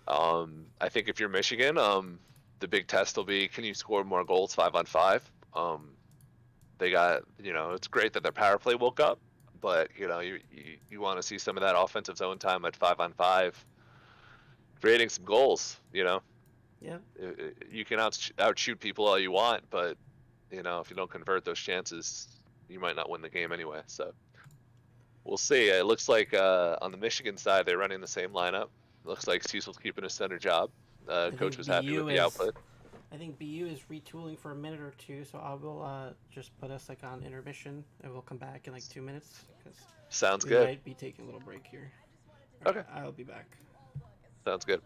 I think if you're Michigan, the big test will be, can you score more goals 5-on-5? They got, it's great that their power play woke up, but you want to see some of that offensive zone time at 5-on-5, creating some goals. Yeah. You can outshoot people all you want, but if you don't convert those chances, you might not win the game anyway. So we'll see. It looks like on the Michigan side, they're running the same lineup. Looks like Cecil's keeping his center job. I Coach think was happy with BU the is. output. I think BU is retooling for a minute or two, so I will just put us like on intermission, and we'll come back in like 2 minutes because Sounds we good. might be taking a little break here. All right, Okay, I'll be back. sounds good.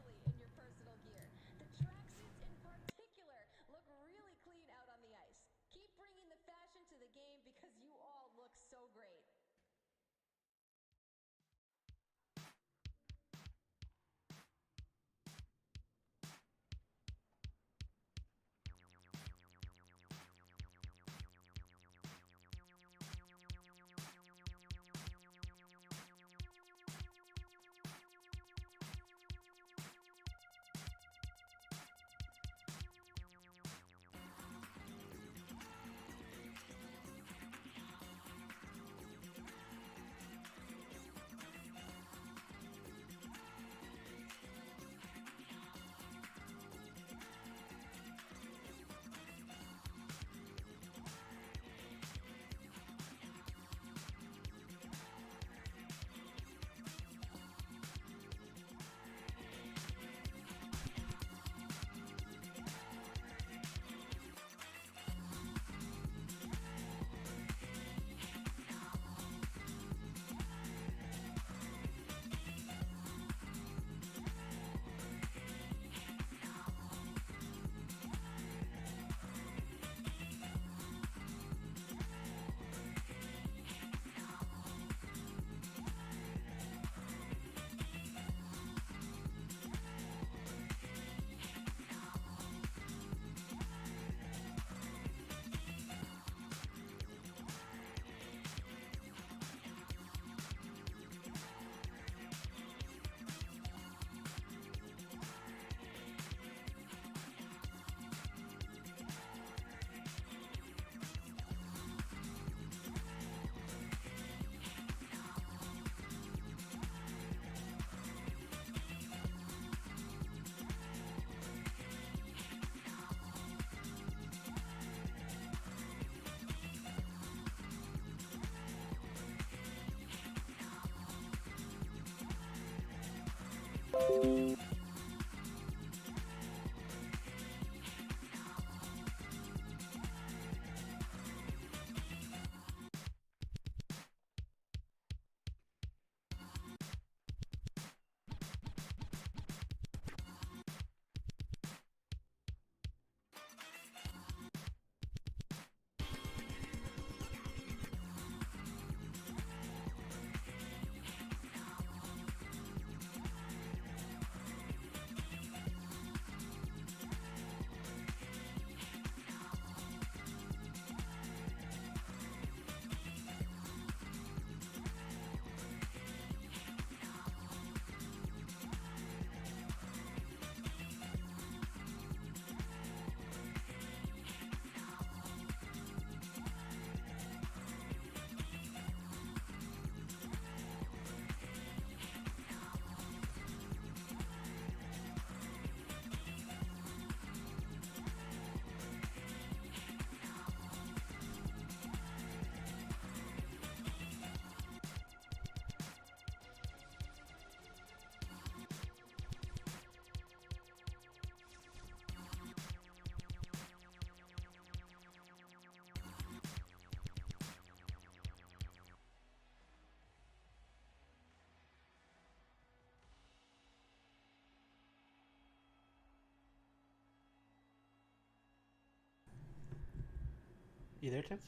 You there, Tips?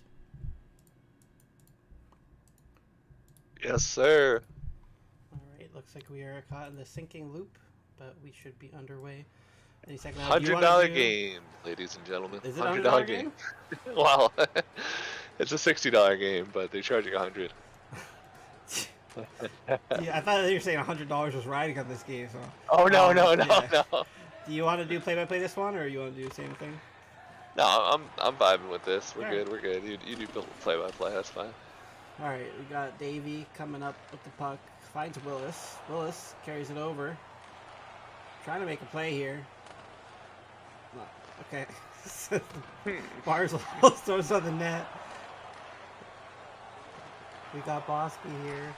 Yes, sir. All right, looks like we are caught in the sinking loop, but we should be underway any second now. Do you want to $100 do? game, ladies and gentlemen. Is it a hundred $100 dollar game. game? Wow. It's a $60 game, but they charge you 100. Yeah, I thought you were saying $100 was riding on this game. So, Oh no, no, no, yeah. no. Do you want to do play-by-play this one, or you want to do the same thing? No, I'm vibing with this. We're All right. good. We're good. You do play by play. That's fine. All right, we got Davey coming up with the puck. Finds Willis. Willis carries it over. Trying to make a play here. No, okay. Barzal throws on the net. We got Bosky here.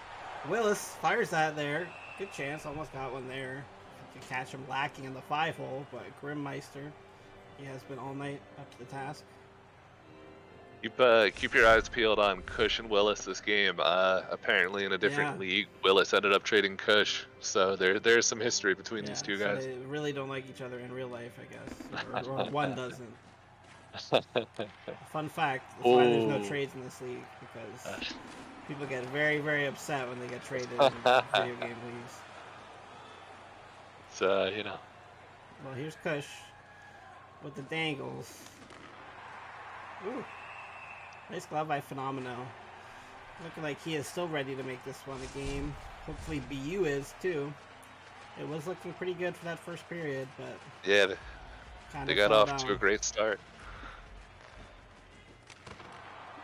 Willis fires that there. Good chance. Almost got one there. Can catch him lacking in the 5-hole, but Grimmeister, he has been all night up to the task. Keep your eyes peeled on Cush and Willis this game. Apparently in a different Yeah. league, Willis ended up trading Cush, so there's some history between Yeah, these two so guys. they really don't like each other in real life, I guess. Or one doesn't. Fun fact, that's why there's no trades in this league, because people get very, very upset when they get traded in video game leagues. So, you know. Well, here's Kush with the dangles. Ooh. Nice glove by Phenomeno. Looking like he is still ready to make this one a game. Hopefully BU is too. It was looking pretty good for that first period, but yeah, they got off down. to a great start.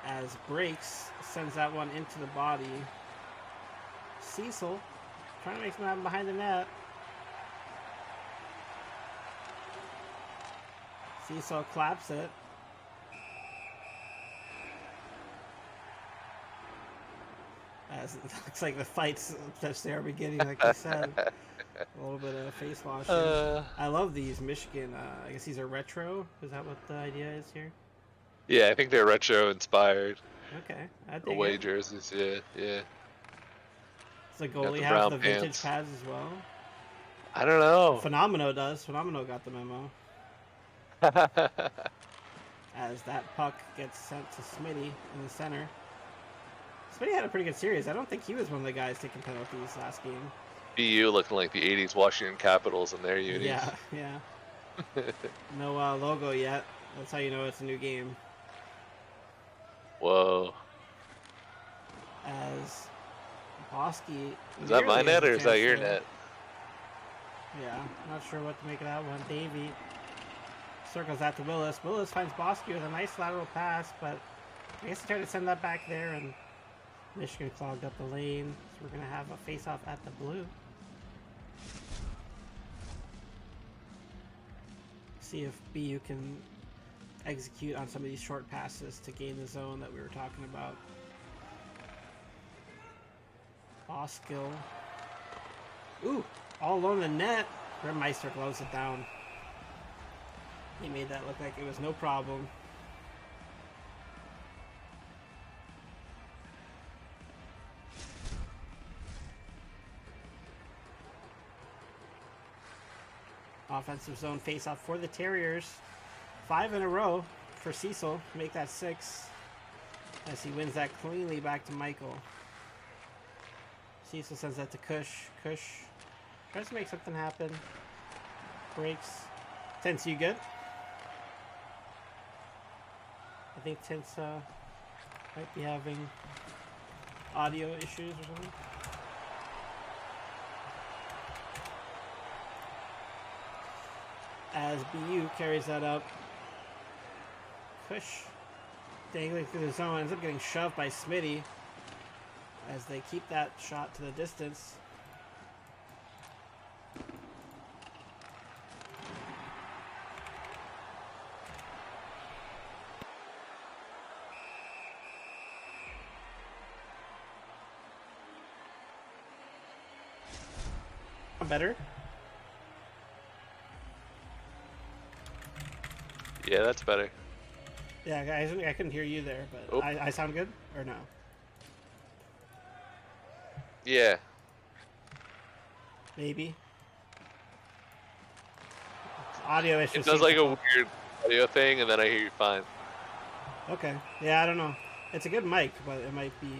As Breaks sends that one into the body. Cecil trying to make something happen behind the net. Cecil claps it. As it looks like the fights just there beginning, like you said. A little bit of face washing. I love these Michigan. I guess these are retro. Is that what the idea is here? Yeah, I think they're retro inspired. Okay, I dig Away it. jerseys, yeah. Does the goalie the have brown the vintage pants. pads as well? I don't know. Phenomeno does. Phenomeno got the memo. As that puck gets sent to Smitty in the center. Smitty had a pretty good series. I don't think he was one of the guys taking penalties last game. BU looking like the 80s Washington Capitals in their unis. Yeah, yeah. No logo yet. That's how you know it's a new game. Whoa. As Bosky. Is that my net or is that your net? Yeah, not sure what to make of that one. Davey circles that to Willis. Willis finds Bosky with a nice lateral pass, but I guess he tried to send that back there, and Michigan clogged up the lane. So we're going to have a face-off at the blue. See if BU can execute on some of these short passes to gain the zone that we were talking about. Boskill. Ooh, all alone in the net. Grimmeister gloves it down. He made that look like it was no problem. Offensive zone face-off for the Terriers. 5 in a row for Cecil to make that 6 as he wins that cleanly back to Michael. Cecil sends that to Kush. Kush tries to make something happen. Breaks. Tints, you good? I think Tints might be having audio issues or something. As BU carries that up. Kush dangling through the zone, ends up getting shoved by Smitty as they keep that shot to the distance. Better? Yeah, that's better. Yeah, guys, I couldn't hear you there, but Oh. I sound good or no? Yeah. Maybe. Audio issues. It does like a weird audio thing, and then I hear you fine. Okay. Yeah, I don't know. It's a good mic, but it might be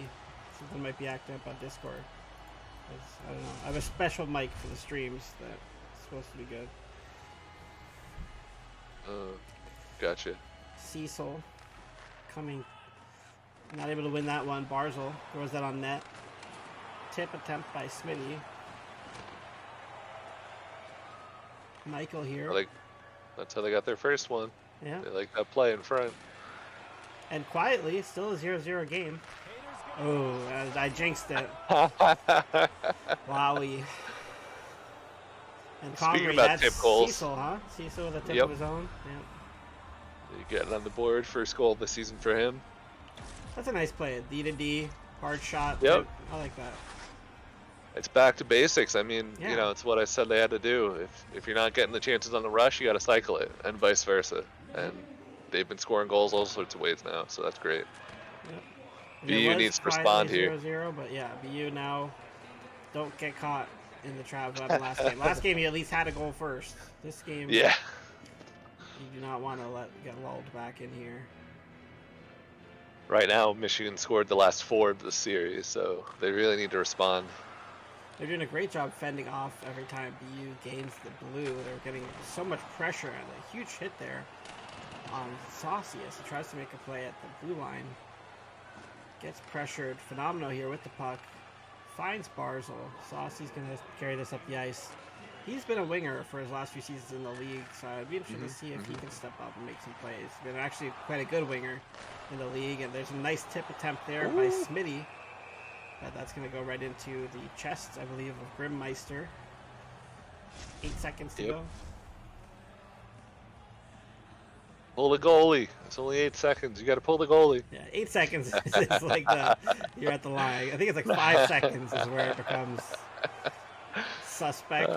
something might be acting up on Discord. I don't know. I have a special mic for the streams that's supposed to be good. Gotcha. Cecil coming, not able to win that one. Barzal throws that on net. tip attempt by Smitty. Michael here. That's how they got their first one. Yeah. They like that play in front. And quietly, still a 0-0 game. Oh, I jinxed it. Wowie. And Speaking Congreve, about that's tip goals. Cecil, huh? Cecil with a tip Yep. of his own. Yep. Getting on the board, first goal of the season for him. That's a nice play. D to D, hard shot. Yep. I like that. It's back to basics. I mean, Yeah. you know, it's what I said they had to do. If you're not getting the chances on the rush, you got to cycle it, and vice versa. And they've been scoring goals all sorts of ways now, so that's great. Yep. BU needs to respond here. 0-0, but yeah, BU now don't get caught in the trap of the last game. Last game, you at least had a goal first. This game, Yeah. you do not want to get lulled back in here. Right now, Michigan scored the last 4 of the series, so they really need to respond. They're doing a great job fending off every time BU gains the blue. They're getting so much pressure and a huge hit there on Saucy as he tries to make a play at the blue line. Gets pressured. Phenomenal here with the puck. Finds Barzil. Saucy's going to carry this up the ice. He's been a winger for his last few seasons in the league, so I'd be interested to see if he can step up and make some plays. He's been actually quite a good winger in the league, and there's a nice tip attempt there by Smitty. But that's going to go right into the chest, I believe, of Grimmeister. 8 seconds to go. Pull the goalie. It's only 8 seconds. You got to pull the goalie. Yeah, 8 seconds is like you're at the line. I think it's like 5 seconds is where it becomes suspect,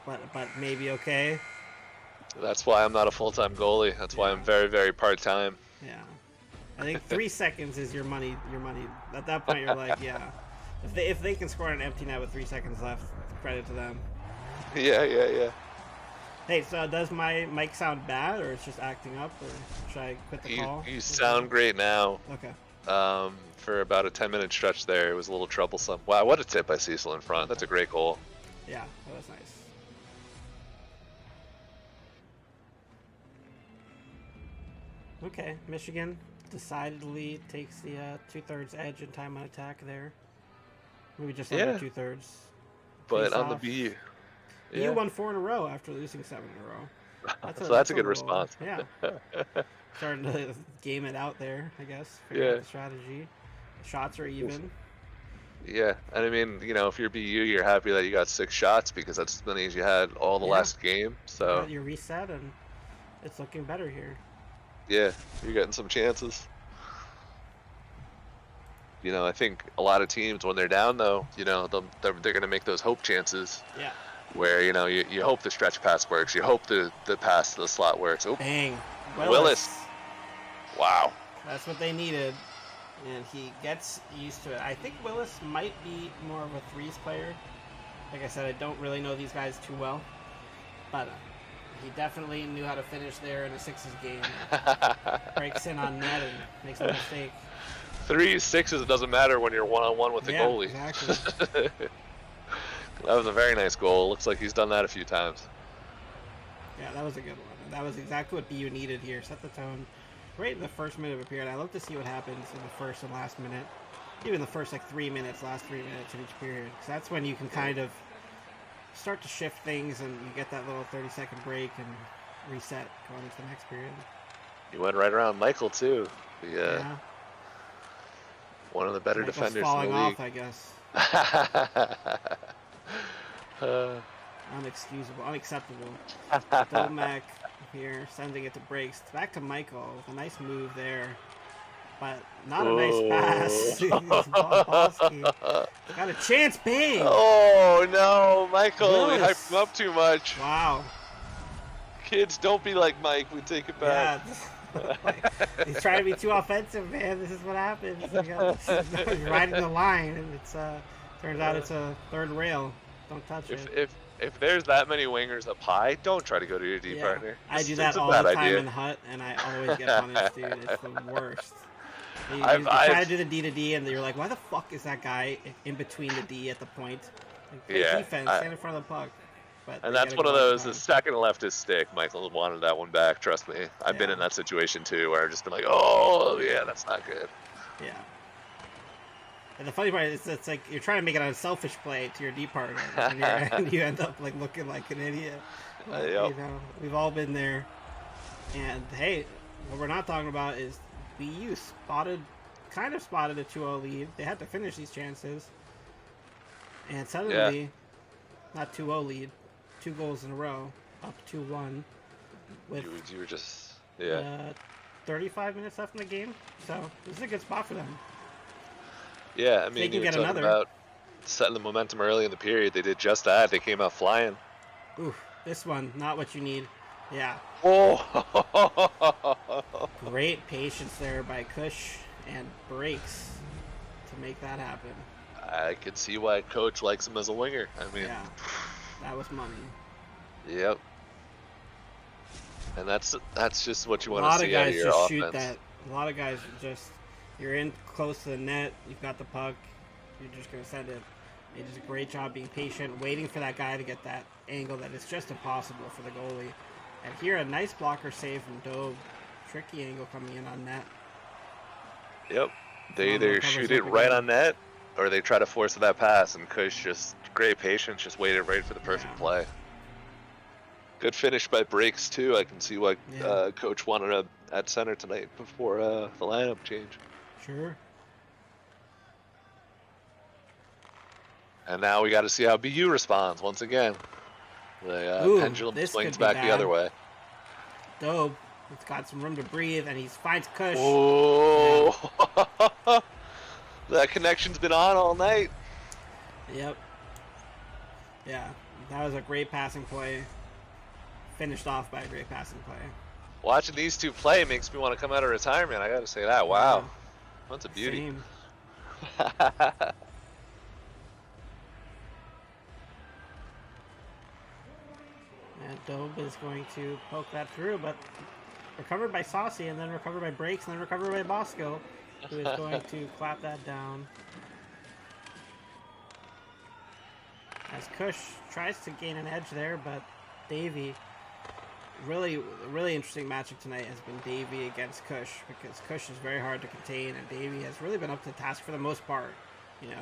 but maybe okay. That's why I'm not a full-time goalie. That's why I'm very, very part-time. Yeah. I think 3 seconds is your money. At that point, you're like, yeah. If they can score an empty net with 3 seconds left, credit to them. Yeah. Hey, so does my mic sound bad, or it's just acting up, or should I quit the call? You sound great now. Okay. For about a 10-minute stretch there, it was a little troublesome. Wow, what a tip by Cecil in front. That's a great goal. Yeah, that was nice. Okay, Michigan decidedly takes the 2/3 edge in time on attack there. Maybe just under 2/3. But Face on off. the BU. You won 4 in a row after losing 7 in a row. So that's a good response. Yeah. Starting to game it out there, I guess. Figure out the strategy. Shots are even. Yeah, and I mean, you know, if you're BU, you're happy that you got 6 shots because that's as many as you had all the last game. So you're reset, and it's looking better here. Yeah, you're getting some chances. You know, I think a lot of teams, when they're down, though, you know, they're going to make those hope chances. Yeah. Where, you know, you hope the stretch pass works. You hope the pass to the slot works. Oh, bang. Willis. Wow. That's what they needed. And he gets used to it. I think Willis might be more of a threes player. Like I said, I don't really know these guys too well. But he definitely knew how to finish there in a sixes game. Breaks in on net and makes a mistake. 3s, 6s, it doesn't matter when you're one-on-one with the goalie. Exactly. That was a very nice goal. Looks like he's done that a few times. Yeah, that was a good one. And that was exactly what BU needed here. Set the tone right in the first minute of a period. I love to see what happens in the first and last minute. Even the first, 3 minutes, last 3 minutes of each period. Because that's when you can kind of start to shift things and you get that little 30-second break and reset going into the next period. He went right around Michael, too. Yeah. One of the better Michael's defenders falling in the league. off, I guess. Unexcusable, unacceptable. Domek here, sending it to breaks. Back to Michael with a nice move there. But not a nice pass. Bosky. Got a chance, bang! Oh, no, Michael, Willis. we hyped him up too much. Wow. Kids, don't be like Mike. We take it back. Yeah. He's trying to be too offensive, man. This is what happens. He's riding the line, and it's turns out it's a third rail. Don't touch it. If there's that many wingers up high, don't try to go to your D partner. I do that all the time in Hut, and I always get punished, dude. It's the worst. You try to do the D to D, and you're like, why the fuck is that guy in between the D at the point? Like, defense, stand in front of the puck. But and that's one of those, the second left is stick. Michael wanted that one back, trust me. I've been in that situation too, where I've just been like, oh, yeah, that's not good. Yeah. And the funny part is, it's like you're trying to make it a selfish play to your D partner, and you end up like looking like an idiot. But, Yep. you know, we've all been there. And hey, what we're not talking about is BU kind of spotted a 2-0 lead. They had to finish these chances, and suddenly, not 2-0 lead, 2 goals in a row, up 2-1, with You were just 35 minutes left in the game. So this is a good spot for them. Yeah, I They mean, can you were get talking another. about setting the momentum early in the period. They did just that. They came out flying. Ooh, this one, not what you need. Yeah. Oh, Great patience there by Kush and breaks to make that happen. I could see why coach likes him as a winger. I mean, Yeah, that was money. yep. And that's just what you A want lot to of see out of guys your just offense. shoot that. A lot of guys just, you're in close to the net, you've got the puck, you're just going to send it. He does a great job being patient, waiting for that guy to get that angle that is just impossible for the goalie. And here, a nice blocker save from Dobe. Tricky angle coming in on net. Yep. They Phenomenal either covers shoot up it right again. on net, or they try to force that pass, and Kush just great patience, just waited right for the perfect Yeah. play. Good finish by breaks too. I can see why Yeah. coach wanted him at center tonight before the lineup change. Sure. And now we got to see how BU responds once again. The Ooh, pendulum this swings could be back the other bad. way. Dobe, he's got some room to breathe, and he finds Kush. Oh, that connection's been on all night. Yep. Yeah, that was a great passing play. Finished off by a great passing play. Watching these two play makes me want to come out of retirement. I got to say that. Wow, Yeah, that's a beauty. same. And Dobe is going to poke that through, but recovered by Saucy, and then recovered by Breaks, and then recovered by Bosco, who is going to clap that down. As Kush tries to gain an edge there, but Davey, really interesting matchup tonight has been Davey against Kush, because Kush is very hard to contain, and Davey has really been up to the task for the most part. You know,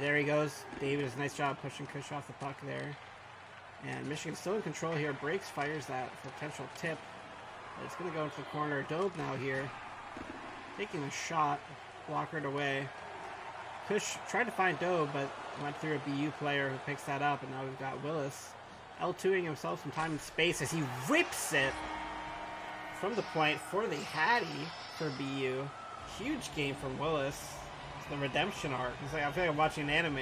there he goes. Davey does a nice job pushing Kush off the puck there. And Michigan's still in control here. Breaks fires that potential tip. It's going to go into the corner. Dobe now here. Taking a shot. Blockered away. Kush tried to find Dobe, but went through a BU player who picks that up. And now we've got Willis L2ing himself some time and space as he rips it from the point for the Hattie for BU. Huge game from Willis. It's the redemption arc. It's like, I feel like I'm watching an anime.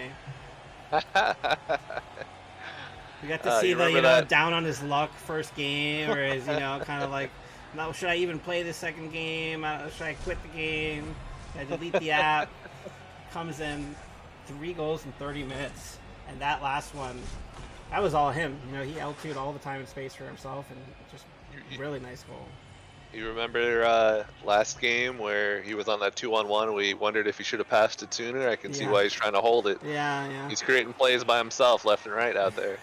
We got to see the, down on his luck first game, or is, kind of like, no, should I even play the second game? Should I quit the game? Should I delete the app? Comes in 3 goals in 30 minutes. And that last one, that was all him. He L2'd all the time and space for himself, and just really nice goal. You remember last game where he was on that 2-on-1? We wondered if he should have passed it sooner. I can see why he's trying to hold it. Yeah. He's creating plays by himself, left and right out there.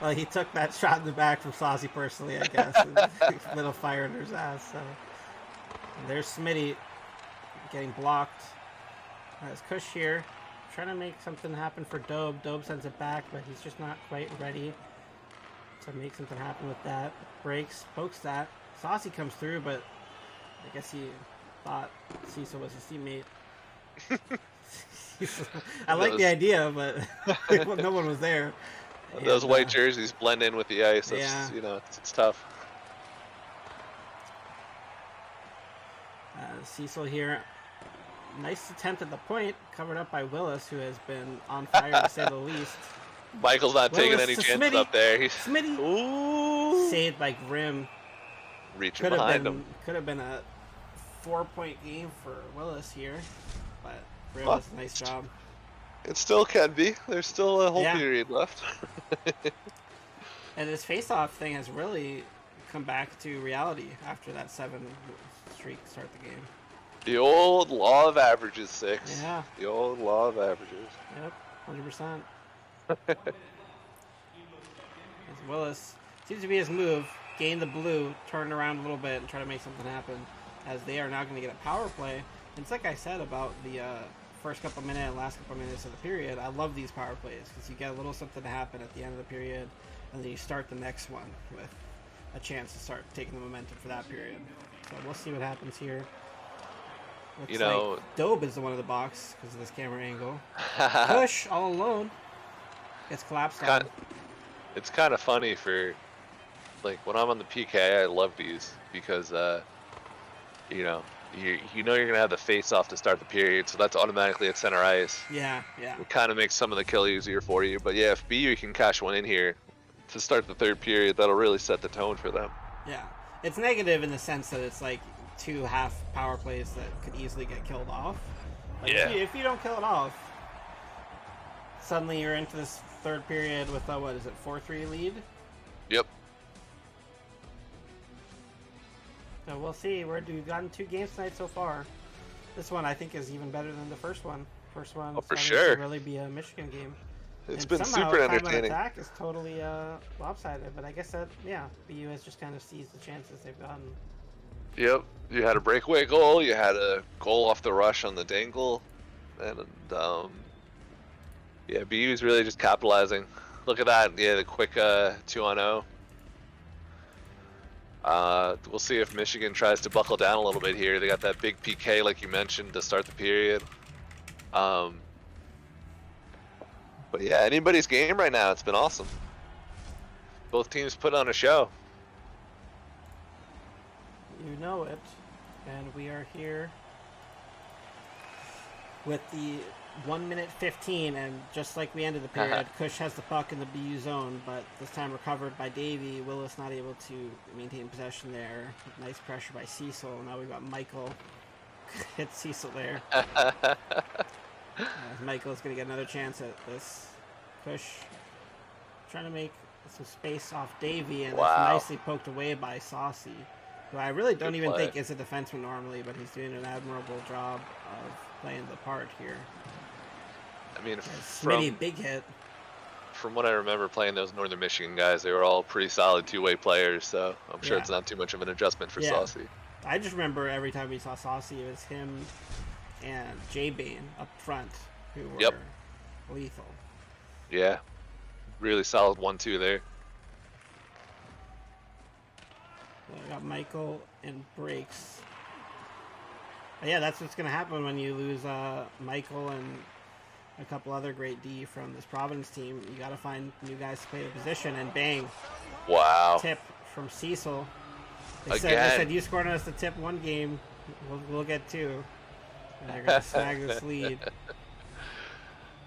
Well, he took that shot in the back from Saucy personally, I guess. Little fire under his ass. So. And there's Smitty getting blocked. There's Kush here, trying to make something happen for Dobe. Dobe sends it back, but he's just not quite ready to make something happen with that. Breaks, pokes that. Saucy comes through, but I guess he thought Cecil was his teammate. I like the idea, but no one was there. Those white jerseys blend in with the ice. It's, it's tough. Cecil here. Nice attempt at the point, covered up by Willis, who has been on fire to say the least. Michael's not taking any chances up there. Smitty. Ooh. Saved by Grimm. Reaching behind him. Could have been a 4-point game for Willis here, but Grimm does a nice job. It still can be. There's still a whole period left. And this face-off thing has really come back to reality after that 7 streak to start the game. The old law of averages, Six. Yeah. The old law of averages. Yep, 100%. As Willis seems to be his move. Gain the blue, turn around a little bit, and try to make something happen. As they are now going to get a power play. And it's like I said about the first couple minutes and last couple minutes of the period, I love these power plays because you get a little something to happen at the end of the period, and then you start the next one with a chance to start taking the momentum for that period. So we'll see what happens here. Looks like Dobe is the one in the box because of this camera angle. Push all alone. Gets collapsed on. It's kind of funny for, like, when I'm on the PK, I love these because, you know you're gonna have the face off to start the period, so that's automatically at center ice. Yeah. It kind of makes some of the kill easier for you. But yeah, if BU can cash one in here to start the third period, that'll really set the tone for them. Yeah, it's negative in the sense that it's like 2 half power plays that could easily get killed off. Like if you don't kill it off, suddenly you're into this third period with a, what is it, 4-3 lead? Yep. So we'll see. We've gotten 2 games tonight so far. This one I think is even better than the first one. First one for sure. to really be a Michigan game. It's and been somehow, super time entertaining. on attack is totally lopsided, but I guess that BU has just kind of seized the chances they've gotten. Yep, you had a breakaway goal, you had a goal off the rush on the dangle, and yeah, BU's really just capitalizing. Look at that, yeah, the quick 2-on-0. We'll see if Michigan tries to buckle down a little bit here. They got that big PK, like you mentioned, to start the period. But yeah, anybody's game right now. It's been awesome. Both teams put on a show. You know it. And we are here with the 1:15, and just like we ended the period, Kush has the puck in the BU zone, but this time recovered by Davey. Willis not able to maintain possession there. Nice pressure by Cecil. Now we've got Michael. Hit Cecil there. Michael's going to get another chance at this. Kush trying to make some space off Davey, and that's nicely poked away by Saucy, who I really don't even think is a defenseman normally, but he's doing an admirable job of playing the part here. I mean, big hit. From what I remember playing those Northern Michigan guys, they were all pretty solid two-way players, so I'm sure it's not too much of an adjustment for Saucy. I just remember every time we saw Saucy, it was him and J-Bane up front who were lethal. Yeah, really solid 1-2 there. So I got Michael and breaks. But yeah, that's what's going to happen when you lose Michael and a couple other great D from this Providence team. You got to find new guys to play the position, and bang. Wow. Tip from Cecil. They said you scored on us to tip one game, we'll get 2. And they're going to snag this lead.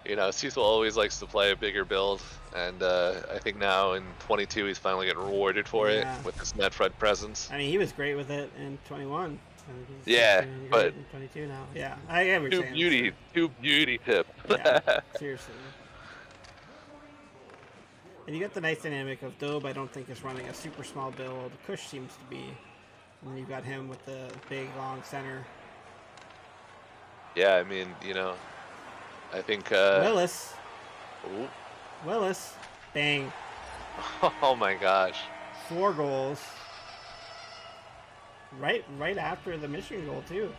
You know, Cecil always likes to play a bigger build, and I think now in 22 he's finally getting rewarded for it with his net front presence. I mean, he was great with it in 21. But 22 now. Yeah, I get what you're saying. Two beauty tip. Yeah, seriously. And you got the nice dynamic of Dobe. I don't think is running a super small build. Kush seems to be, and then you got him with the big long center. Yeah, I mean, you know, I think Willis. Ooh. Willis, bang. Oh my gosh. 4 goals. Right after the Michigan goal too.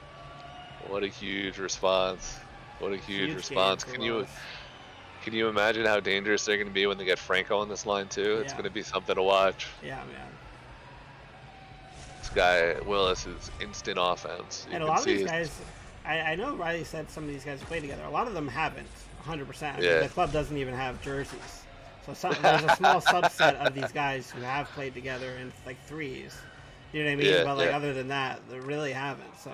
What a huge response! What a huge response! Can you imagine how dangerous they're going to be when they get Franco on this line too? It's going to be something to watch. Yeah, man. This guy Willis is instant offense. And a lot of these guys, I know Riley said some of these guys play together. A lot of them haven't, 100%. Yeah. The club doesn't even have jerseys, so there's a small subset of these guys who have played together in like threes. You know what I mean? But like other than that, they really haven't. So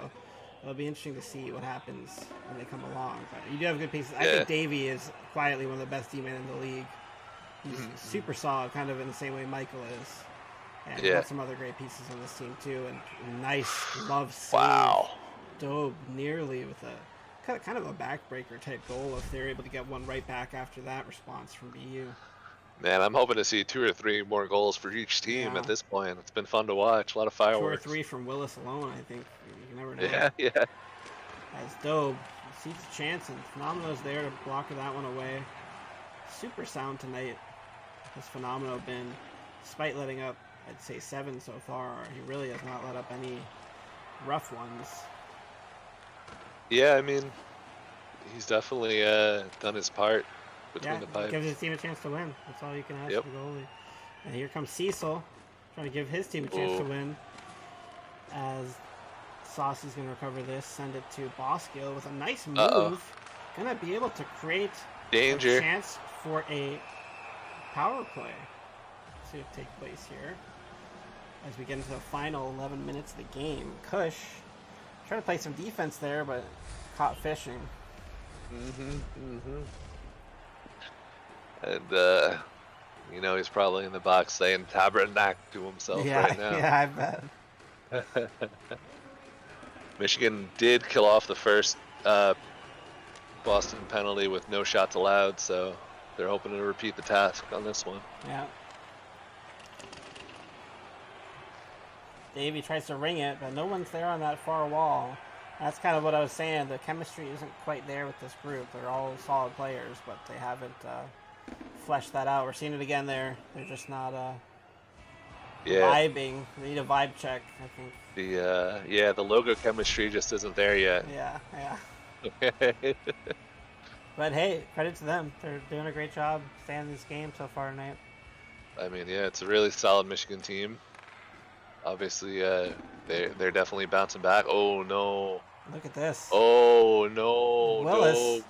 it'll be interesting to see what happens when they come along. But you do have good pieces. I think Davey is quietly one of the best D-men in the league. He's super solid, kind of in the same way Michael is. And got some other great pieces on this team too. And nice glove save. Wow. Dobe nearly with a kind of a backbreaker type goal if they're able to get one right back after that response from BU. Man, I'm hoping to see 2 or 3 more goals for each team at this point. It's been fun to watch. A lot of fireworks. 2 or 3 from Willis alone, I think. You never know. Yeah. As Dobe sees a chance, and Phenomena's there to block that one away. Super sound tonight. Has Phenomeno been, despite letting up, I'd say 7 so far, he really has not let up any rough ones. Yeah, I mean, he's definitely done his part between Yeah, the it gives pipes. his team a chance to win. That's all you can ask Yep. for the goalie. And here comes Cecil, trying to give his team a chance to Oh. win. As Saucy's going to recover this, send it to Boskill with a nice Uh-oh. move. Going to be able to create a Danger. chance for a power play to take place here. As we get into the final 11 minutes of the game, Kush trying to play some defense there, but caught fishing. And you know, he's probably in the box saying tabernacle to himself Yeah, right now. yeah, I bet. Michigan did kill off the first Boston penalty with no shots allowed, so they're hoping to repeat the task on this one. Yeah. Davey tries to ring it, but no one's there on that far wall. That's kind of what I was saying. The chemistry isn't quite there with this group. They're all solid players, but they haven't fleshed that out. We're seeing it again there. They're just not vibing. They need a vibe check, I think. The logo chemistry just isn't there yet. Yeah. But hey, credit to them. They're doing a great job staying in this game so far tonight. I mean, yeah, it's a really solid Michigan team. Obviously, they're definitely bouncing back. Oh no! Look at this. Oh no! Willis.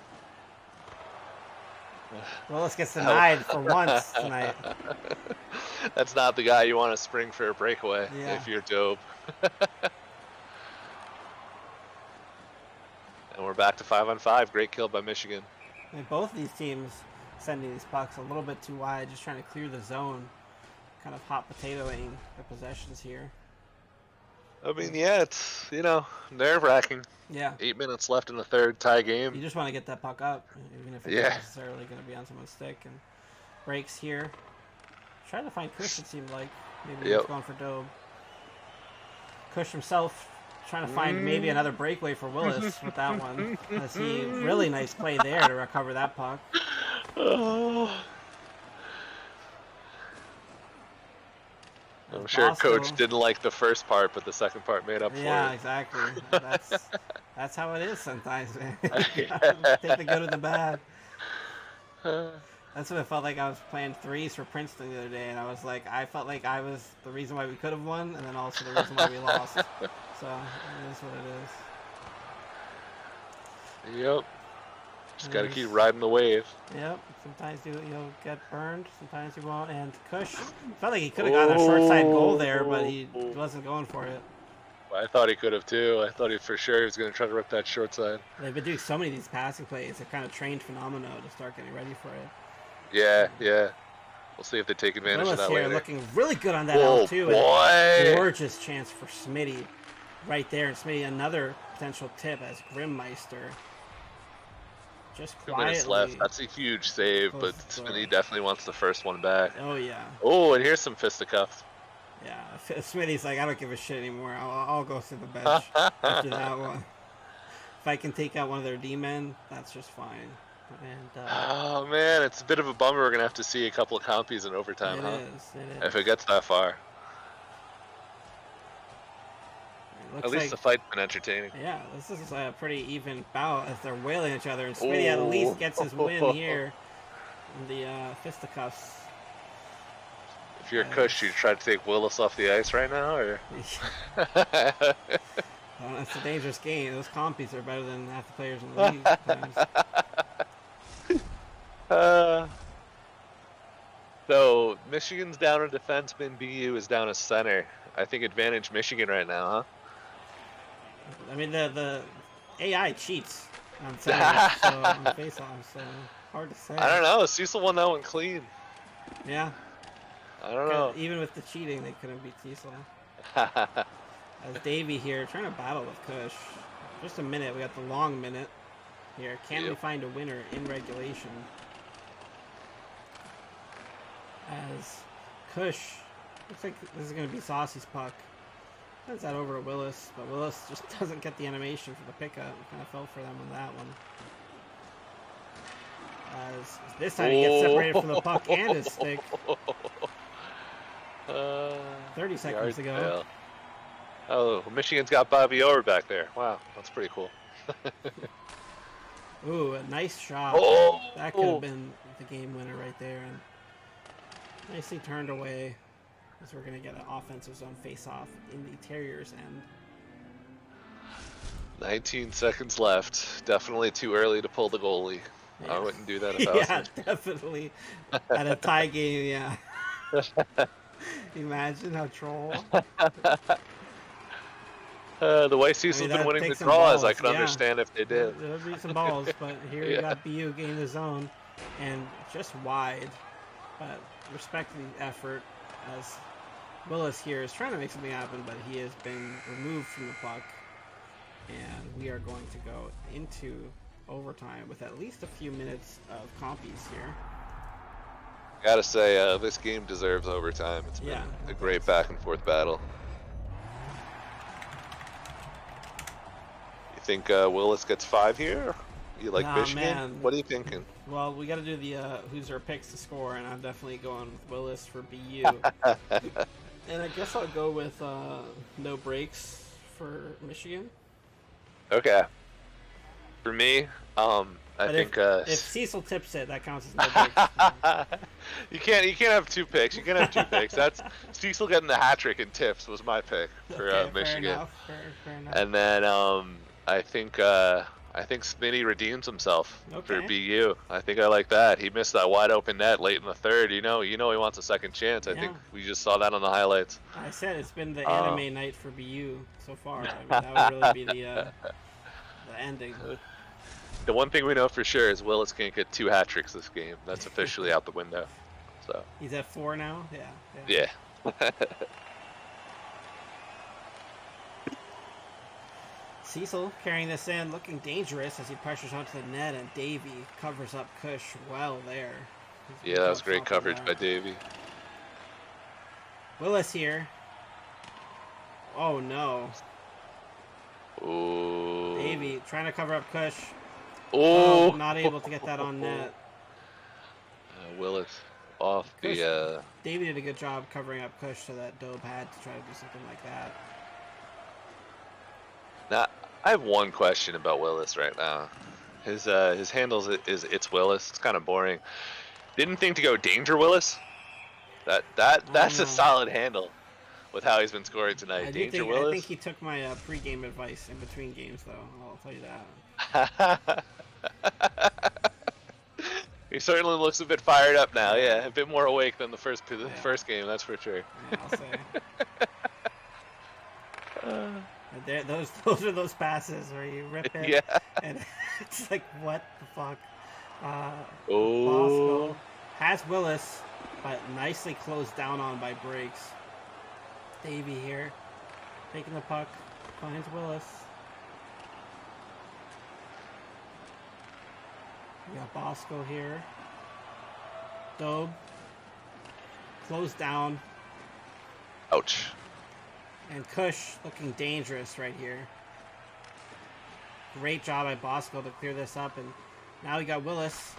No. Willis gets denied for once tonight. That's not the guy you want to spring for a breakaway Yeah. if you're dope. And we're back to 5-on-5. Great kill by Michigan. I mean, both of these teams sending these pucks a little bit too wide, just trying to clear the zone. Kind of hot potatoing the possessions here. I mean, yeah, it's, you know, nerve-wracking. Yeah. 8 minutes left in the third, tie You game. just want to get that puck up, even if it's not necessarily going to be on someone's stick. And breaks here. Trying to find Kush, it seemed like. Maybe he was going for Dobe. Kush himself trying to find maybe another breakaway for Willis with that one. As he really nice play there to recover that puck. Oh. I'm sure Coach didn't like the first part, but the second part made up for it. Yeah, exactly. That's how it is sometimes, man. Take the good with the bad. That's what it felt like. I was playing threes for Princeton the other day, and I felt like I was the reason why we could have won, and then also the reason why we lost. So it is what it is. Yep. Just got to keep riding the wave. Yep. Sometimes you'll get burned, sometimes you won't. And Kush felt like he could have gotten a short side goal there, but he wasn't going for it. I thought he could have too. I thought he for sure he was going to try to rip that short side. They've been doing so many of these passing plays. They're kind of trained phenomena to start getting ready for it. Yeah. We'll see if they take advantage of that here later. Looking really good on that L2. Boy. Gorgeous chance for Smitty right there. And Smitty, another potential tip as Grimmeister. Just quietly. 2 minutes left. That's a huge save, but Smitty definitely wants the first one back. Oh, yeah. Oh, and here's some fisticuffs. Yeah, Smitty's like, I don't give a shit anymore. I'll go to the bench after that one. If I can take out one of their D-men, that's just fine. And, oh, man, it's a bit of a bummer. We're going to have to see a couple of compies in overtime, It is. If it gets that far. At least the fight's been entertaining. Yeah, this is a pretty even bout as they're wailing each other. And Smitty at least gets his win here in the fisticuffs. If you're Kush, you try to take Willis off the ice right now, or? It's a dangerous game. Those compies are better than half the players in the league. So Michigan's down a defenseman. BU is down a center. I think advantage Michigan right now, huh? I mean, the AI cheats on center, so on face-off, so hard to say. I don't know. Cecil won that one clean. Yeah. I don't know. Even with the cheating, they couldn't beat Cecil. As Davey here trying to battle with Kush. Just a minute. We got the long minute here. Can we find a winner in regulation? As Kush, looks like this is going to be Saucy's puck. Sends that over to Willis, but Willis just doesn't get the animation for the pickup. Kind of fell for them on that one. As this time he gets separated from the puck and his stick. 30 seconds ago. Oh, Michigan's got Bobby Orr back there. Wow, that's pretty cool. Ooh, a nice shot. That could have Oh, been the game winner right there. And nicely turned away as we're going to get an offensive zone face-off in the Terriers' end. 19 seconds left. Definitely too early to pull the goalie. I Yeah. wouldn't do that if I was Yeah, him. definitely. At a tie game, yeah. Imagine how troll. The way I mean, Cecil's been that winning the takes some draws, I balls, could yeah. understand if they did. There'll be some balls, but here we Yeah. got BU getting the zone and just wide. But respect the effort as Willis here is trying to make something happen, but he has been removed from the puck. And we are going to go into overtime with at least a few minutes of compies here. Gotta say, this game deserves overtime. It's been a great back and forth battle. You think Willis gets 5 here? You like Michigan? Man. What are you thinking? Well, we got to do the who's our picks to score, and I'm definitely going with Willis for BU. And I guess I'll go with no breaks for Michigan. Okay. For me, I think if Cecil tips it, that counts as no breaks. you can't have 2 picks. You can't have 2 picks. That's Cecil getting the hat trick and tips was my pick for Okay, Michigan. Fair enough. And then I think Smitty redeems himself for BU. I think I like that. He missed that wide open net late in the third. You know he wants a second chance. I think we just saw that on the highlights. I said it's been the anime night for BU so far. I mean, that would really be the ending. The one thing we know for sure is Willis can't get 2 hat tricks this game. That's officially out the window. So he's at 4 now. Yeah. Cecil carrying this in, looking dangerous as he pressures onto the net, and Davey covers up Kush well there. Yeah, that was great coverage by Davey. Willis here. Oh no. Ooh. Davey trying to cover up Kush. Oh, not able to get that on net. Willis off Kush, the. Davey did a good job covering up Kush, so that Dobe had to try to do something like that. Now, I have one question about Willis right now. His handles is it's Willis. It's kind of boring. Didn't think to go Danger Willis. That's a solid handle with how he's been scoring tonight. Danger Willis. I think he took my pre-game advice in between games, though. I'll tell you that. He certainly looks a bit fired up now. Yeah, a bit more awake than the first game. That's for sure. Yeah, I'll say. Those are those passes where you rip it, and it's like, what the fuck? Bosco has Willis, but nicely closed down on by breaks. Davey here, taking the puck, finds Willis. We got Bosco here. Dobe. Closed down. Ouch. And Kush looking dangerous right here. Great job by Bosco to clear this up. And now we got Willis.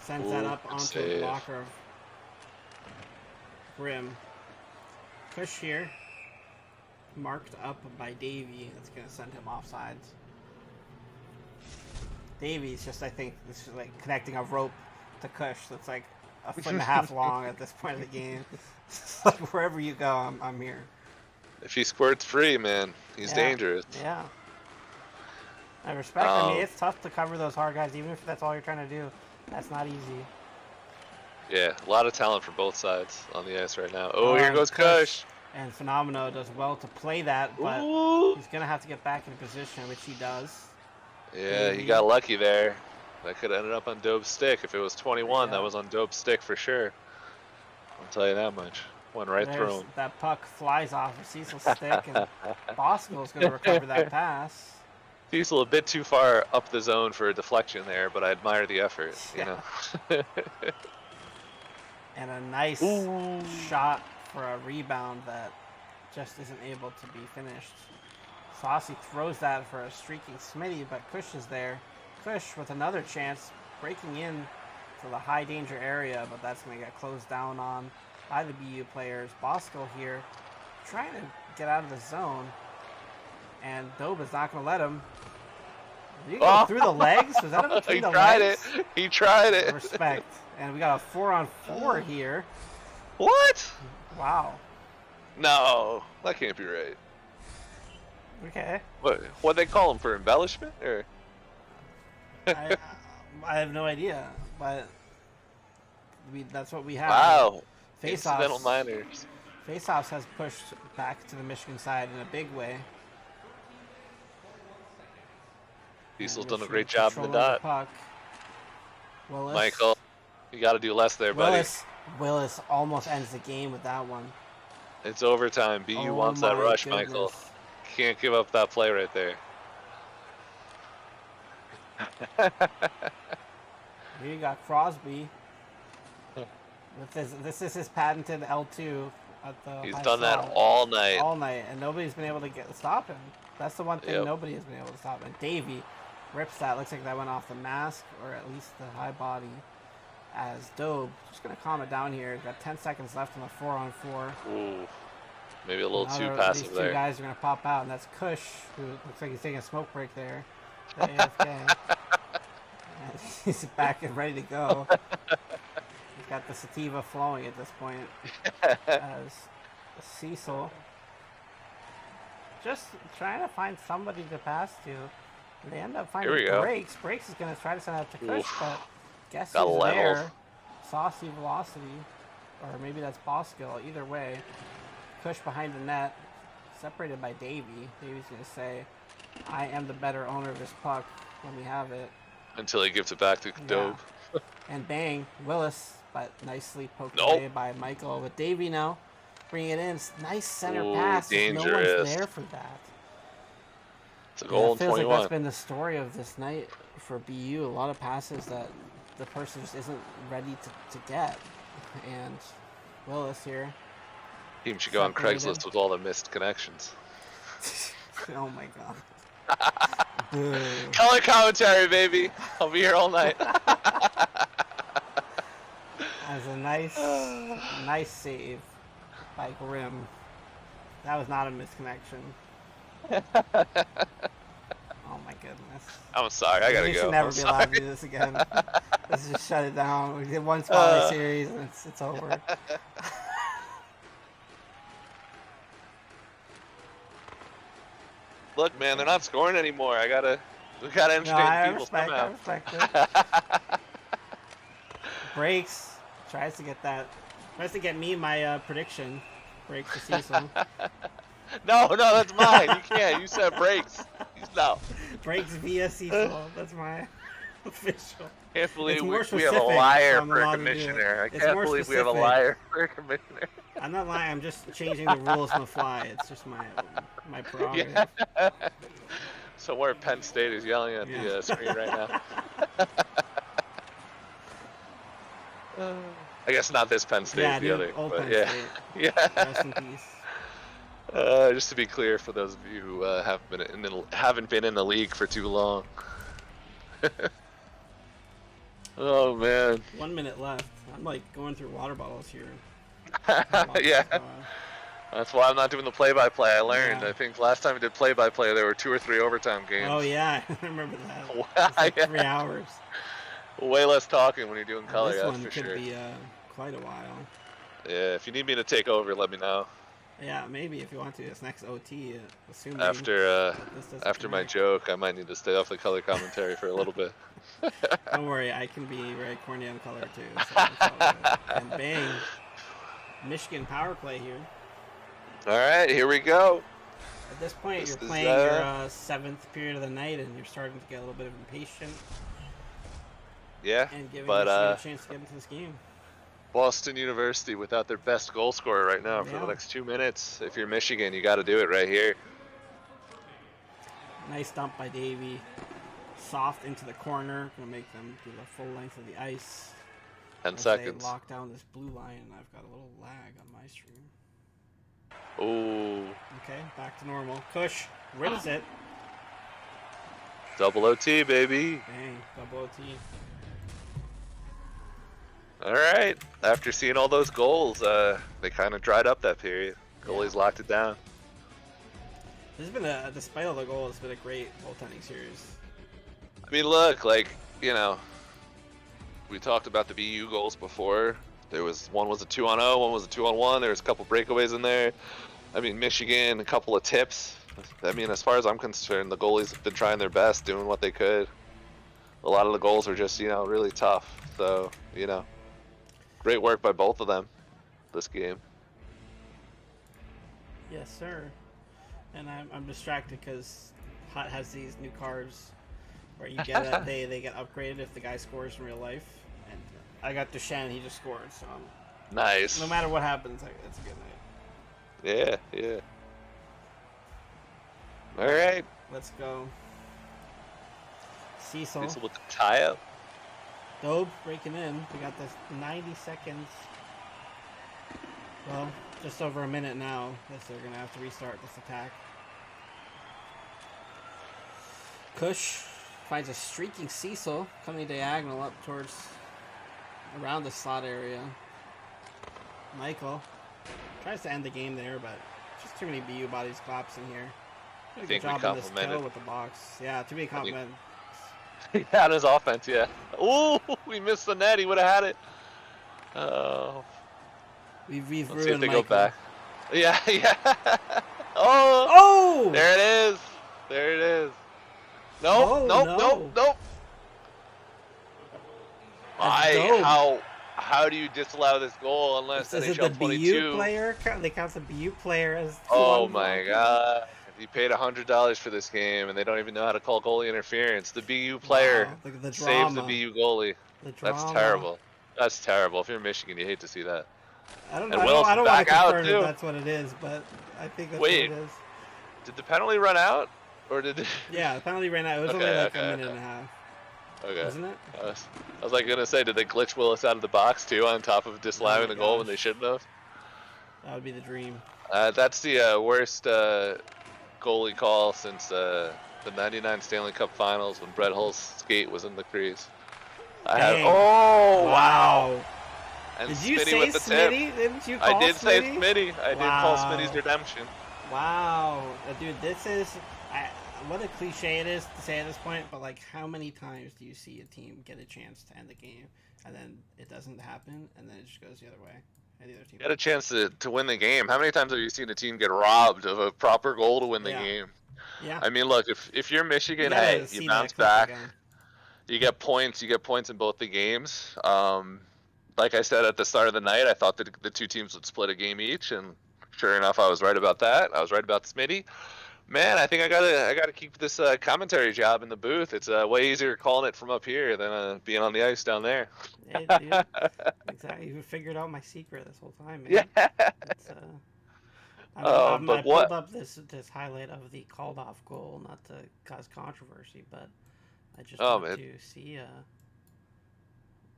Sends that up onto the blocker of Grimm. Kush here. Marked up by Davey. That's going to send him offsides. Davey's just, I think, this is like connecting a rope to Kush that's like a foot and a half long at this point of the game. Like, wherever you go, I'm here. If he squirts free, man, he's dangerous. Yeah. I respect. I mean, it's tough to cover those hard guys, even if that's all you're trying to do. That's not easy. Yeah, a lot of talent from both sides on the ice right now. Oh, here goes Kush. And Phenomeno does well to play that, but he's going to have to get back in position, which he does. Yeah, he got lucky there. That could have ended up on Dobe's stick. If it was 21, that was on Dobe's stick for sure. I'll tell you that much. Went right through him. That puck flies off of Cecil's stick, and Bosco's going to recover that pass. Cecil a bit too far up the zone for a deflection there, but I admire the effort, you know. And a nice shot for a rebound that just isn't able to be finished. Saucy throws that for a streaking Smitty, but Kush is there. Kush with another chance, breaking in to the high danger area, but that's going to get closed down on by the BU players. Bosco here trying to get out of the zone, and Dobe is not going to let him. You go through the legs? Was that in between He the tried legs? it. He tried it. Respect. And we got a 4-on-4 here. What? Wow. No, that can't be right. Okay. What they call him for embellishment or? I have no idea, but that's what we have. Wow. Face-offs. Incidental minors. Face-offs has pushed back to the Michigan side in a big way. Diesel's done a great job in the dot. Puck. Willis. Michael, you got to do less there, buddy. Willis almost ends the game with that one. It's overtime. BU wants that rush, goodness. Michael. Can't give up that play right there. Here you got Crosby. With this is his patented L2 at the. He's done that all night. All night, and nobody's been able to stop him. That's the one thing nobody has been able to stop. And Davey rips that. Looks like that went off the mask, or at least the high body. As Dobe just gonna calm it down here. He's got 10 seconds left on the 4-on-4. Ooh, maybe a little too passive these there. Two guys are gonna pop out, and that's Kush, who looks like he's taking a smoke break there. The AFK. And he's back and ready to go. He's got the sativa flowing at this point. As Cecil just trying to find somebody to pass to. And they end up finding Breaks. Breaks is gonna try to send out to Kush, but guess who's there? Saucy Velocity. Or maybe that's Boskill. Either way. Kush behind the net. Separated by Davey. Davey's going to say, I am the better owner of this puck when we have it. Until he gives it back to Dobe. And bang. Willis. But nicely poked away by Michael. With Davey now. Bringing it in. Nice center pass. Dangerous. No one's there for that. It's a goal in 21. It feels like that's been the story of this night for BU. A lot of passes that the person just isn't ready to get. And Willis here. Team should go on Craigslist with all the missed connections. Oh my god. Color commentary, baby. I'll be here all night. As a nice save by Grimm. That was not a misconnection. Oh my goodness. I'm sorry, I gotta go. We should never be allowed to do this again. Let's just shut it down. We did one spotlight series and it's over. Look, man, they're not scoring anymore. We gotta entertain people somehow. I respect it. Breaks tries to get me my prediction. Breaks to Cecil. No, that's mine. You can't. You said Breaks. No. Breaks via Cecil. That's my official. I can't believe we have a liar for a commissioner. I can't believe we have a liar for a commissioner. I'm not lying. I'm just changing the rules on the fly. It's just my prerogative. Yeah. Somewhere Penn State is yelling at the screen right now. I guess not this Penn State, the other. Old but Penn yeah. State. Yeah. Rest in peace. Just to be clear, for those of you who haven't been in the league for too long. Oh man. 1 minute left. I'm like going through water bottles here. Yeah. That's why I'm not doing the play-by-play. I learned. I think last time I did play-by-play, there were 2 or 3 overtime games. Oh yeah, I remember that. Like 3 hours. Way less talking when you're doing color. This that's one for could sure. be quite a while. Yeah, if you need me to take over, let me know. Yeah, maybe if you want to. This next OT, assuming after my joke, I might need to stay off the color commentary for a little bit. Don't worry, I can be very corny on color too. So it's all good. And bang, Michigan power play here. All right, here we go. At this point, you're playing your 7th period of the night, and you're starting to get a little bit of impatient. Yeah, and giving but Michigan a chance to get into this game. Boston University without their best goal scorer right now for the next 2 minutes. If you're Michigan, you got to do it right here. Nice dump by Davey. Soft into the corner. Gonna make them do the full length of the ice. 10 seconds. They lock down this blue line, and I've got a little lag on my stream. Oh. Okay, back to normal. Kush rips it. Double OT, baby. Bang, double OT. All right. After seeing all those goals, they kind of dried up that period. Goalies locked it down. This has been despite all the goals, it's been a great goaltending series. I mean, look, like, you know, we talked about the BU goals before. There was one was a 2-on-0, one was a 2-on-1. There was a couple breakaways in there. I mean, Michigan, a couple of tips. I mean, as far as I'm concerned, the goalies have been trying their best, doing what they could. A lot of the goals are just, really tough. So, great work by both of them this game. Yes, sir. And I'm distracted because Hot has these new cards where you get it, they get upgraded if the guy scores in real life. And I got Duchenne, he just scored, so Nice. no matter what happens, it's a good Yeah, night. yeah. All right. Let's go. Cecil. Cecil with the tie-up. Dobe breaking in. We got this 90 seconds. Well, just over a minute now. Guess they're going to have to restart this attack. Kush finds a streaking Cecil coming diagonal up towards around the slot area. Michael tries to end the game there, but just too many BU bodies collapsing here. I Good think we job on this complimented kill with the box. Yeah, to be a compliment. Yeah, on his offense, yeah. Ooh, we missed the net. He would have had it. Oh. We've Let's see if ruined they Michael. go back. Yeah, yeah. Oh! Oh! There it is. There it is. Nope, Oh, nope, no. nope, nope. How do you disallow this goal unless Is it NHL the 22? BU player? They count the BU player as the Oh one my blocking? god. You paid $100 for this game and they don't even know how to call goalie interference. The BU player Wow, the saved the drama. BU goalie. The That's drama. terrible. That's terrible. If you're Michigan, you hate to see that. I don't And know. Wills I don't want to back out confirm that too. that's what it is, but I think that's Wait. what it is. Did the penalty run out? Or did it... Yeah, the penalty ran out. It was only like a minute and a half. Okay. Wasn't it? I was like gonna say, did they glitch Willis out of the box too on top of disallowing the goal when they shouldn't have? That would be the dream. That's the worst goalie call since the '99 Stanley Cup Finals when Brett Hull's skate was in the crease. Oh wow! And Did you Smitty say with the tip. Smitty? Didn't you call I did Smitty? say Smitty. I did call Smitty's redemption. Wow, dude, this is what a cliche it is to say at this point. But like, how many times do you see a team get a chance to end the game and then it doesn't happen, and then it just goes the other way? And the other team had a chance to win the game. How many times have you seen a team get robbed of a proper goal to win the game? Yeah. I mean, look, if you're Michigan, hey, you bounce back. You get points. You get points in both the games. Like I said at the start of the night, I thought that the two teams would split a game each, and sure enough, I was right about that. I was right about Smitty. Man, I think I gotta keep this commentary job in the booth. It's way easier calling it from up here than being on the ice down there. Hey, dude. Exactly. You figured out my secret this whole time, man. Yeah. I pulled up this highlight of the called off goal, not to cause controversy, but I just want to see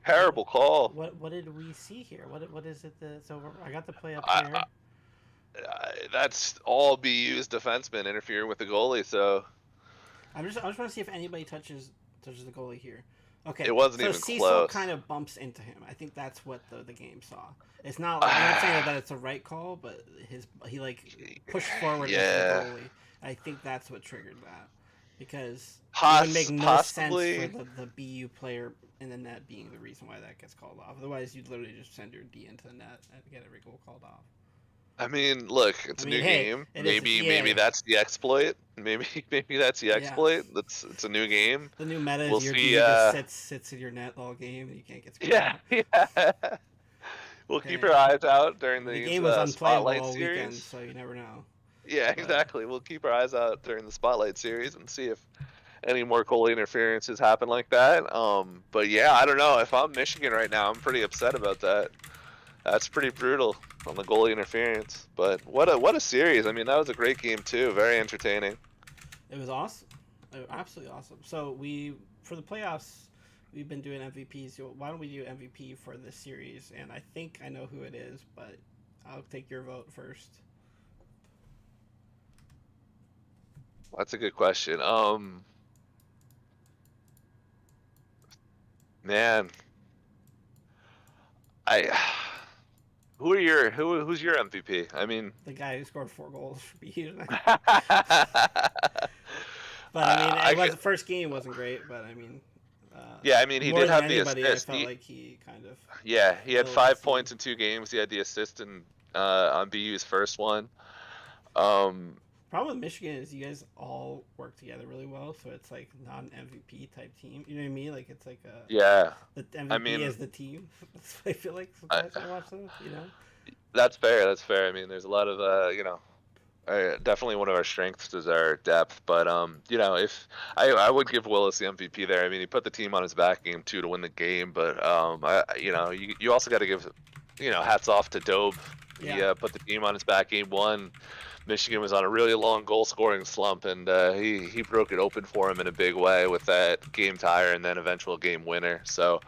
terrible call. What did we see here? What is it so I got to play up here. That's all BU's defensemen interfering with the goalie, so I just want to see if anybody touches the goalie here. Okay, it wasn't even Cecil close. kind of bumps into him. I think that's what the game saw. It's not. I'm not saying that it's a right call, but he like pushed forward into the goalie. I think that's what triggered that, because it would make no sense for the BU player in the net being the reason why that gets called off. Otherwise, you'd literally just send your D into the net and get every goal called off. I mean, look, it's a new game. Maybe that's the exploit. Maybe that's the exploit. Yeah. It's a new game. The new meta we'll is your see, D just sits in your net all game and you can't get scored. Yeah. We'll keep our eyes out during the these game was unplayable Spotlight all series. weekend, so you never know. Yeah, exactly. We'll keep our eyes out during the Spotlight series and see if any more goalie interferences happen like that. But yeah, I don't know. If I'm Michigan right now, I'm pretty upset about that. That's pretty brutal on the goalie interference. But what a series. I mean, that was a great game too. Very entertaining. It was awesome. Absolutely awesome. So for the playoffs, we've been doing MVPs. So why don't we do MVP for this series? And I think I know who it is, but I'll take your vote first. That's a good question. Man, who's your MVP? I mean, the guy who scored 4 goals for BU. But I mean, I it was the first game wasn't great, but I mean, yeah, I mean, he more did than have the anybody, I assist. felt like he kind of Yeah, he had willed this 5 points team. in 2 games. He had the assist on BU's first one. Um, Problem with Michigan is you guys all work together really well, so it's like not an MVP type team. You know what I mean? Like it's like yeah, the I MVP mean, is the team. That's what I feel like I, sometimes when I watch them. You know? that's fair. That's fair. I mean, there's a lot of definitely one of our strengths is our depth. But if I would give Willis the MVP there. I mean, he put the team on his back game 2 to win the game. But you also got to give hats off to Dobe. He Yeah. put the team on his back game 1. Michigan was on a really long goal scoring slump, and he broke it open for him in a big way with that game tire and then eventual game winner. So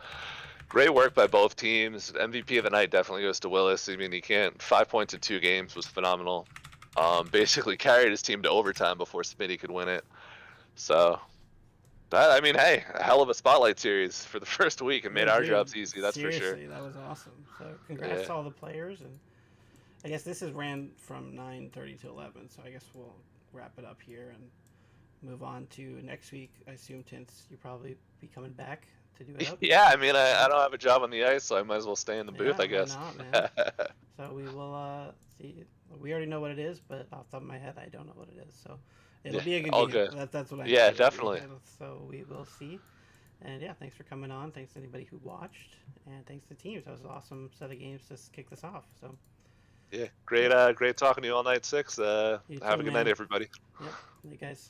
great work by both teams. MVP of the night definitely goes to Willis. I mean, he can't 5 points in 2 games was phenomenal. Basically carried his team to overtime before Smitty could win it. So I mean, hey, a hell of a spotlight series for the first week and No, made our dude. jobs easy. That's for sure. Seriously, that was awesome. So congrats Yeah. to all the players, and I guess this is ran from 9:30 to 11. So I guess we'll wrap it up here and move on to next week. I assume Tints, you probably be coming back to do it up. Yeah, I mean, I don't have a job on the ice, so I might as well stay in the booth, Yeah, I why guess. not, man? So we will see. We already know what it is, but off the top of my head, I don't know what it is. So it'll Yeah, be a good all game. good. That's what I know Yeah, it will be. definitely. So we will see. And yeah, thanks for coming on. Thanks to anybody who watched, and thanks to teams. That was an awesome set of games to kick this off. So Yeah, great talking to you all night, Six. you Have too, a good night, man. everybody. Yep. You guys.